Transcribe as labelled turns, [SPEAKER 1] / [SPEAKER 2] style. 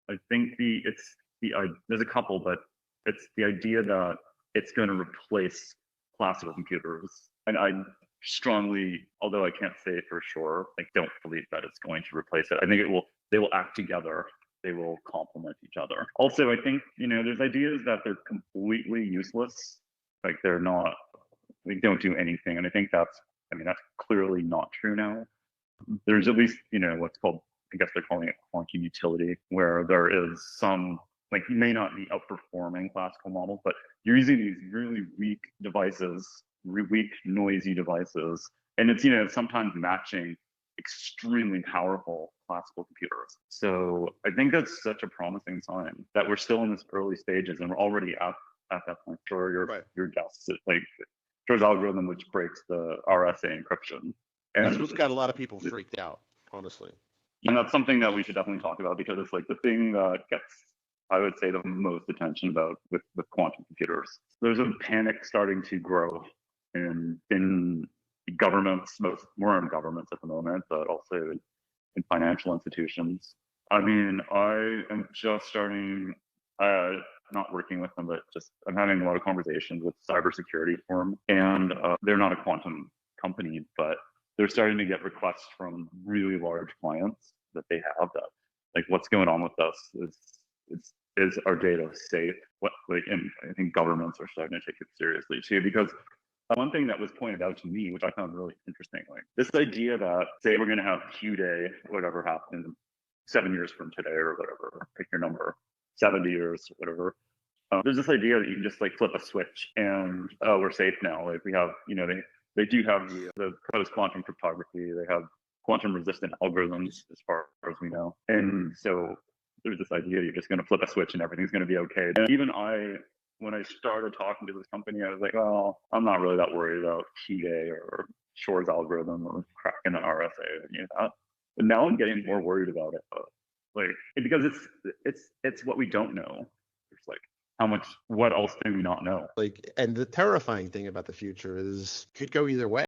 [SPEAKER 1] I think there's a couple, but it's the idea that it's going to replace classical computers. And I strongly, although I can't say for sure, I don't believe that it's going to replace it. I think they will act together. They will complement each other. Also, I think, there's ideas that they're completely useless. Like they don't do anything. And I think that's clearly not true now. There's at least, what's called, I guess they're calling it quantum utility, where there is some, like, you may not be outperforming classical models, but you're using these really weak devices, weak, noisy devices. And it's, sometimes matching extremely powerful classical computers. So I think that's such a promising sign that we're still in this early stages and we're already at that point. Sure, your guess, like Shor's algorithm, which breaks the RSA encryption. And
[SPEAKER 2] that's what's got a lot of people freaked out, honestly.
[SPEAKER 1] And that's something that we should definitely talk about, because it's like the thing that gets, I would say, the most attention about with quantum computers. There's a panic starting to grow in governments, more in governments at the moment, but also in financial institutions. I mean, I am just starting, not working with them, but just I'm having a lot of conversations with cybersecurity firm, and they're not a quantum company, but they're starting to get requests from really large clients that they have that, like, what's going on with us? Is our data safe? And I think governments are starting to take it seriously too, because one thing that was pointed out to me, which I found really interesting, like this idea that, say, we're going to have Q day, whatever happens 7 years from today or whatever, pick your number, 70 years, whatever. There's this idea that you can just like flip a switch and we're safe now. Like we have, they do have the post-quantum cryptography. They have quantum-resistant algorithms, as far as we know. And so there's this idea you're just going to flip a switch and everything's going to be okay. And even when I started talking to this company, I was like, well, I'm not really that worried about Q-Day or Shor's algorithm or cracking an RSA or any of that. But now I'm getting more worried about it, because it's what we don't know. It's like, what else do we not know?
[SPEAKER 2] And the terrifying thing about the future is it could go either way.